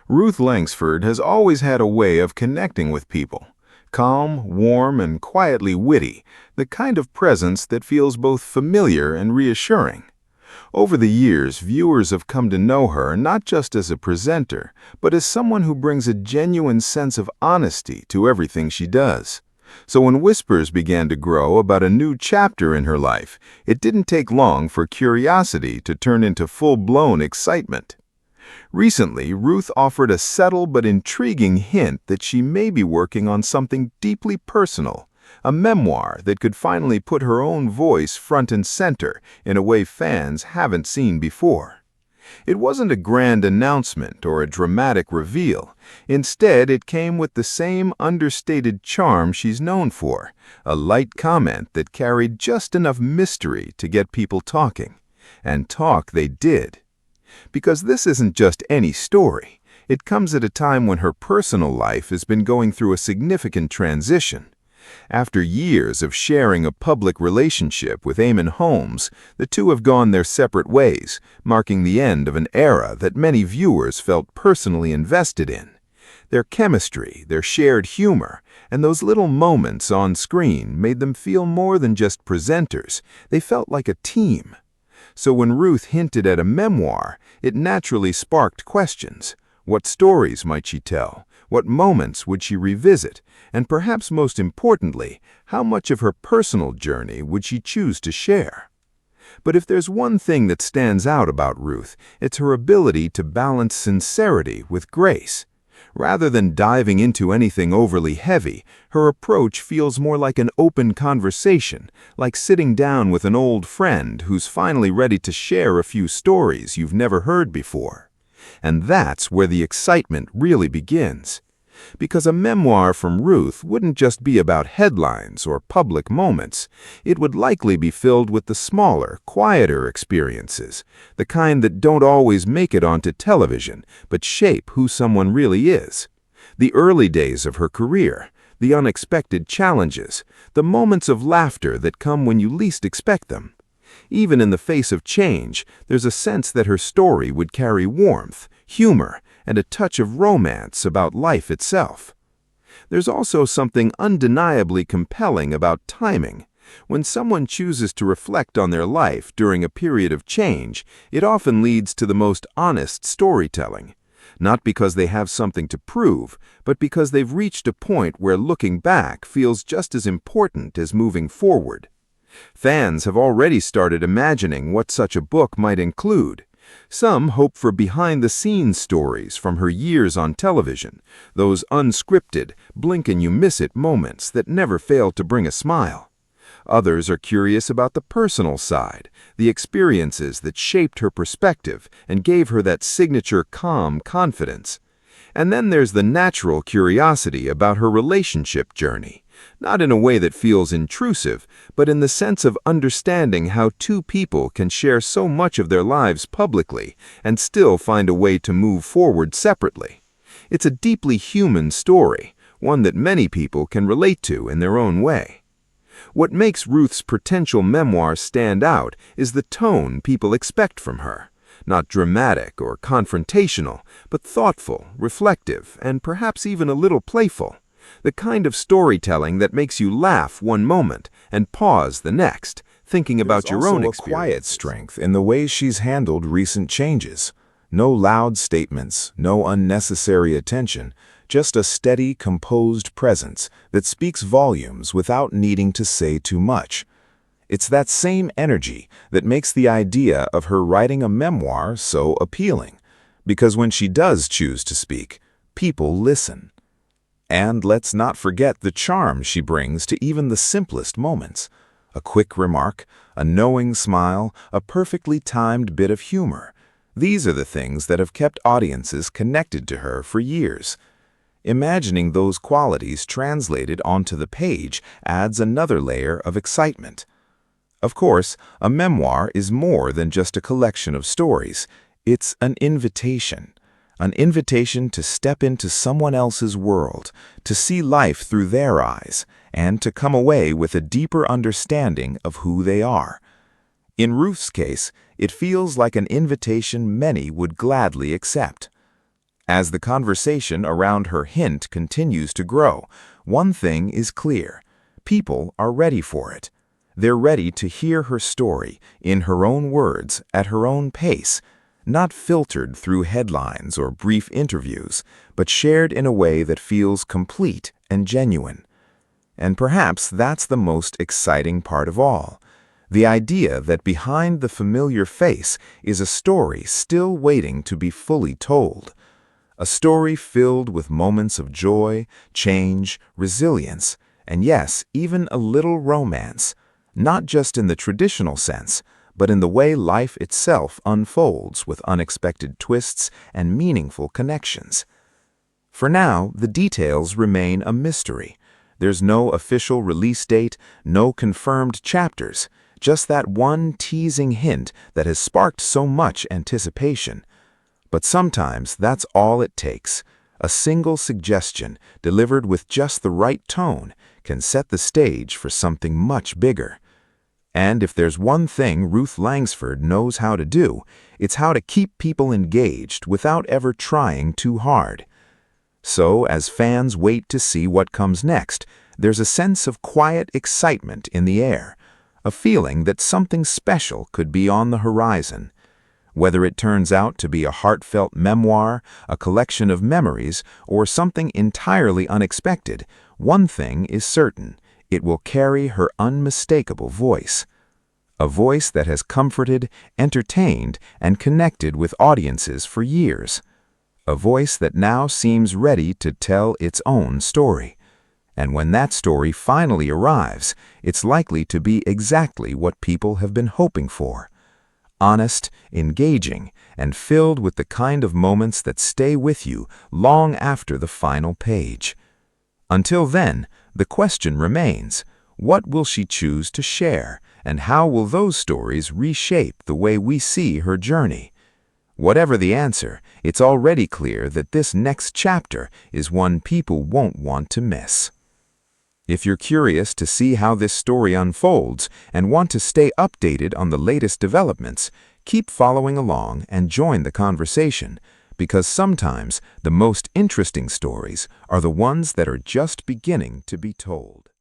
Ruth Langsford has always had a way of connecting with people. Calm, warm, and quietly witty, the kind of presence that feels both familiar and reassuring. Over the years, viewers have come to know her not just as a presenter, but as someone who brings a genuine sense of honesty to everything she does. So when whispers began to grow about a new chapter in her life, it didn't take long for curiosity to turn into full-blown excitement. Recently, Ruth offered a subtle but intriguing hint that she may be working on something deeply personal, a memoir that could finally put her own voice front and center in a way fans haven't seen before. It wasn't a grand announcement or a dramatic reveal. Instead, it came with the same understated charm she's known for, a light comment that carried just enough mystery to get people talking. And talk they did. Because this isn't just any story. It comes at a time when her personal life has been going through a significant transition. After years of sharing a public relationship with Eamonn Holmes, the two have gone their separate ways, marking the end of an era that many viewers felt personally invested in. Their chemistry, their shared humor, and those little moments on screen made them feel more than just presenters. They felt like a team. So when Ruth hinted at a memoir, it naturally sparked questions. What stories might she tell? What moments would she revisit? And perhaps most importantly, how much of her personal journey would she choose to share? But if there's one thing that stands out about Ruth, it's her ability to balance sincerity with grace. Rather than diving into anything overly heavy, her approach feels more like an open conversation, like sitting down with an old friend who's finally ready to share a few stories you've never heard before. And that's where the excitement really begins. Because a memoir from Ruth wouldn't just be about headlines or public moments. It would likely be filled with the smaller, quieter experiences, the kind that don't always make it onto television, but shape who someone really is. The early days of her career, the unexpected challenges, the moments of laughter that come when you least expect them. Even in the face of change, there's a sense that her story would carry warmth, humor, and a touch of romance about life itself. There's also something undeniably compelling about timing. When someone chooses to reflect on their life during a period of change, it often leads to the most honest storytelling. Not because they have something to prove, but because they've reached a point where looking back feels just as important as moving forward. Fans have already started imagining what such a book might include. Some hope for behind-the-scenes stories from her years on television, those unscripted, blink-and-you-miss-it moments that never fail to bring a smile. Others are curious about the personal side, the experiences that shaped her perspective and gave her that signature calm confidence. And then there's the natural curiosity about her relationship journey. Not in a way that feels intrusive, but in the sense of understanding how two people can share so much of their lives publicly and still find a way to move forward separately. It's a deeply human story, one that many people can relate to in their own way. What makes Ruth's potential memoir stand out is the tone people expect from her. Not dramatic or confrontational, but thoughtful, reflective, and perhaps even a little playful. The kind of storytelling that makes you laugh one moment and pause the next, thinking about your own experience. There's also a quiet strength in the way she's handled recent changes. No loud statements, no unnecessary attention, just a steady, composed presence that speaks volumes without needing to say too much. It's that same energy that makes the idea of her writing a memoir so appealing, because when she does choose to speak, people listen. And let's not forget the charm she brings to even the simplest moments. A quick remark, a knowing smile, a perfectly timed bit of humor. These are the things that have kept audiences connected to her for years. Imagining those qualities translated onto the page adds another layer of excitement. Of course, a memoir is more than just a collection of stories. It's an invitation. An invitation to step into someone else's world, to see life through their eyes, and to come away with a deeper understanding of who they are. In Ruth's case, it feels like an invitation many would gladly accept. As the conversation around her hint continues to grow, one thing is clear. People are ready for it. They're ready to hear her story, in her own words, at her own pace, not filtered through headlines or brief interviews, but shared in a way that feels complete and genuine. And perhaps that's the most exciting part of all. The idea that behind the familiar face is a story still waiting to be fully told. A story filled with moments of joy, change, resilience, and yes, even a little romance, not just in the traditional sense, but in the way life itself unfolds with unexpected twists and meaningful connections. For now, the details remain a mystery. There's no official release date, no confirmed chapters, just that one teasing hint that has sparked so much anticipation. But sometimes that's all it takes. A single suggestion, delivered with just the right tone, can set the stage for something much bigger. And if there's one thing Ruth Langsford knows how to do, it's how to keep people engaged without ever trying too hard. So, as fans wait to see what comes next, there's a sense of quiet excitement in the air, a feeling that something special could be on the horizon. Whether it turns out to be a heartfelt memoir, a collection of memories, or something entirely unexpected, one thing is certain: it will carry her unmistakable voice. A voice that has comforted, entertained, and connected with audiences for years. A voice that now seems ready to tell its own story. And when that story finally arrives, it's likely to be exactly what people have been hoping for. Honest, engaging, and filled with the kind of moments that stay with you long after the final page. Until then, the question remains: what will she choose to share, and how will those stories reshape the way we see her journey? Whatever the answer, it's already clear that this next chapter is one people won't want to miss. If you're curious to see how this story unfolds and want to stay updated on the latest developments, keep following along and join the conversation, because sometimes the most interesting stories are the ones that are just beginning to be told.